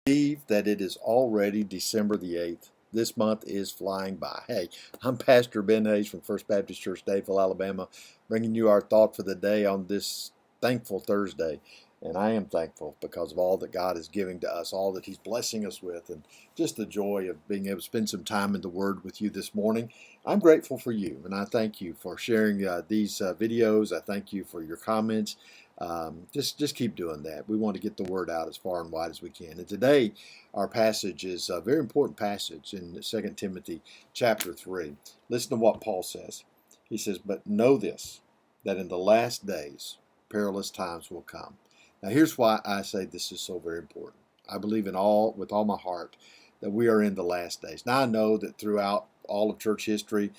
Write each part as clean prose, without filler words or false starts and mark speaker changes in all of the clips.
Speaker 1: Believe that it is already December the 8th. This month is flying by. Hey, I'm Pastor Ben Hayes from First Baptist Church, Dadeville, Alabama, bringing you our thought for the day on this thankful Thursday. And I am thankful because of all that God is giving to us, all that He's blessing us with, and just the joy of being able to spend some time in the Word with you this morning. I'm grateful for you, and I thank you for sharing these videos. I thank you for your comments. Just keep doing that. We want to get the word out as far and wide as we can. And today, our passage is a very important passage in 2 Timothy chapter 3. Listen to what Paul says. He says, "But know this, that in the last days, perilous times will come." Now, here's why I say this is so very important. I believe with all my heart that we are in the last days. Now, I know that throughout all of church history,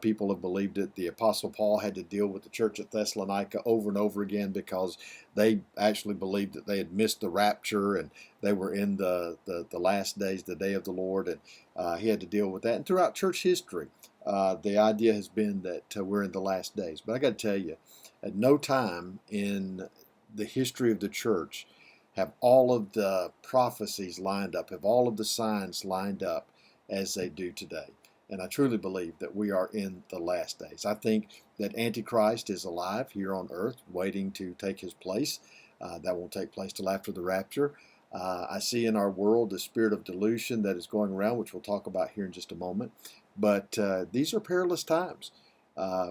Speaker 1: people have believed it. The Apostle Paul had to deal with the church at Thessalonica over and over again because they actually believed that they had missed the rapture and they were in the last days, the day of the Lord, and he had to deal with that. And throughout church history, the idea has been that we're in the last days. But I got to tell you, at no time in the history of the church have all of the prophecies lined up, have all of the signs lined up as they do today. And I truly believe that we are in the last days. I think that Antichrist is alive here on earth, waiting to take his place. That won't take place till after the rapture. I see in our world the spirit of delusion that is going around, which we'll talk about here in just a moment. But these are perilous times.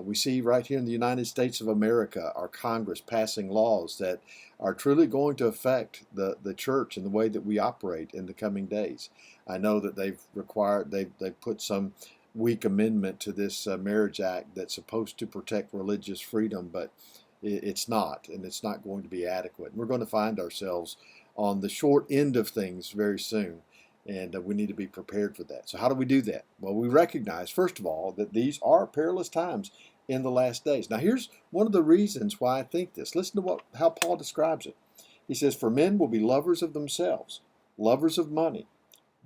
Speaker 1: We see right here in the United States of America, our Congress passing laws that are truly going to affect the church and the way that we operate in the coming days. I know that they've put some weak amendment to this Marriage Act that's supposed to protect religious freedom, but it's not, and it's not going to be adequate. And we're going to find ourselves on the short end of things very soon. And we need to be prepared for that. So how do we do that? Well, we recognize, first of all, that these are perilous times in the last days. Now, here's one of the reasons why I think this. Listen to how Paul describes it. He says, "For men will be lovers of themselves, lovers of money,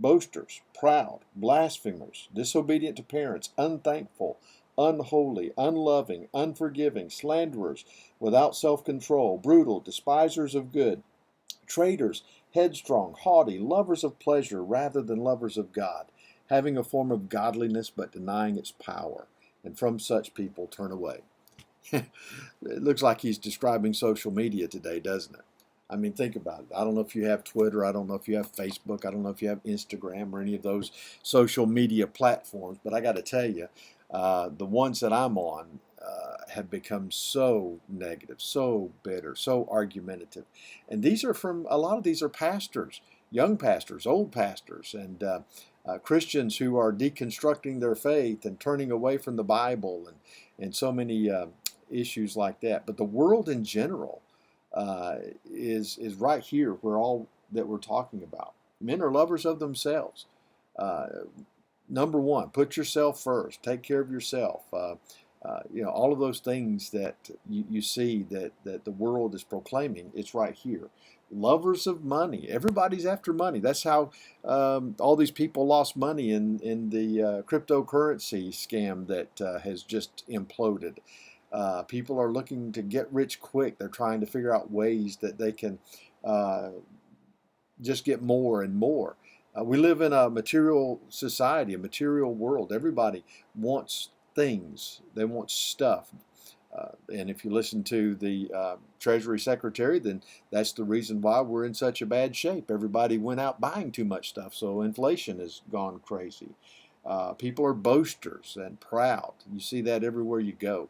Speaker 1: boasters, proud, blasphemers, disobedient to parents, unthankful, unholy, unloving, unforgiving, slanderers, without self-control, brutal, despisers of good, traitors, headstrong, haughty, lovers of pleasure rather than lovers of God, having a form of godliness but denying its power. And from such people turn away." It looks like he's describing social media today, doesn't it? I mean, think about it. I don't know if you have Twitter. I don't know if you have Facebook. I don't know if you have Instagram or any of those social media platforms. But I got to tell you, the ones that I'm on have become so negative, so bitter, so argumentative. And a lot of these are pastors, young pastors, old pastors, and Christians who are deconstructing their faith and turning away from the Bible and so many issues like that. But the world in general is right here where all that we're talking about. Men are lovers of themselves. Number one, put yourself first. Take care of yourself. All of those things that you see that the world is proclaiming, it's right here. Lovers of money. Everybody's after money. That's how all these people lost money in the cryptocurrency scam that has just imploded. People are looking to get rich quick. They're trying to figure out ways that they can just get more and more. We live in a material society, a material world. Everybody wants things. They want stuff. And if you listen to the Treasury Secretary, then that's the reason why we're in such a bad shape. Everybody went out buying too much stuff, so inflation has gone crazy. People are boasters and proud. You see that everywhere you go.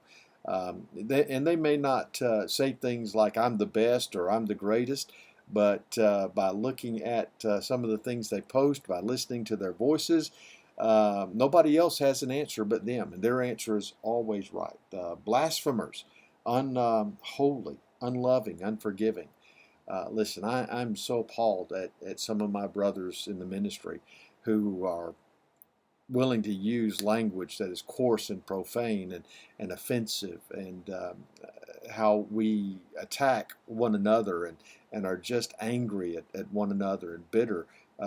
Speaker 1: They may not say things like "I'm the best" or "I'm the greatest," but by looking at some of the things they post, by listening to their voices, nobody else has an answer but them, and their answer is always right. Blasphemers, unholy, unloving, unforgiving. Listen, I'm so appalled at some of my brothers in the ministry who are willing to use language that is coarse and profane and offensive, and how we attack one another and are just angry at one another and bitter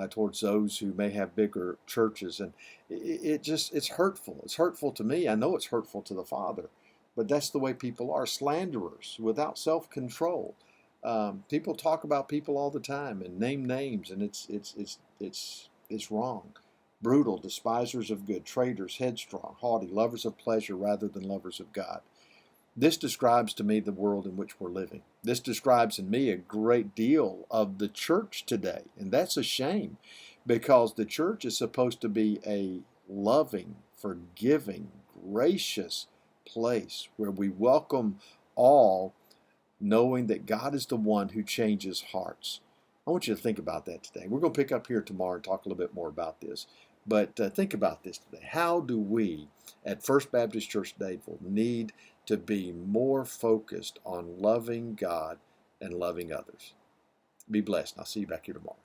Speaker 1: towards those who may have bigger churches. And it's hurtful. It's hurtful to me. I know it's hurtful to the Father, but that's the way people are. Slanderers without self-control. People talk about people all the time and name names, and it's wrong. Brutal, despisers of good, traitors, headstrong, haughty, lovers of pleasure rather than lovers of God. This describes to me the world in which we're living. This describes in me a great deal of the church today. And that's a shame, because the church is supposed to be a loving, forgiving, gracious place where we welcome all, knowing that God is the one who changes hearts. I want you to think about that today. We're going to pick up here tomorrow and talk a little bit more about this. But think about this today. How do we at First Baptist Church Dadeville need to be more focused on loving God and loving others? Be blessed. I'll see you back here tomorrow.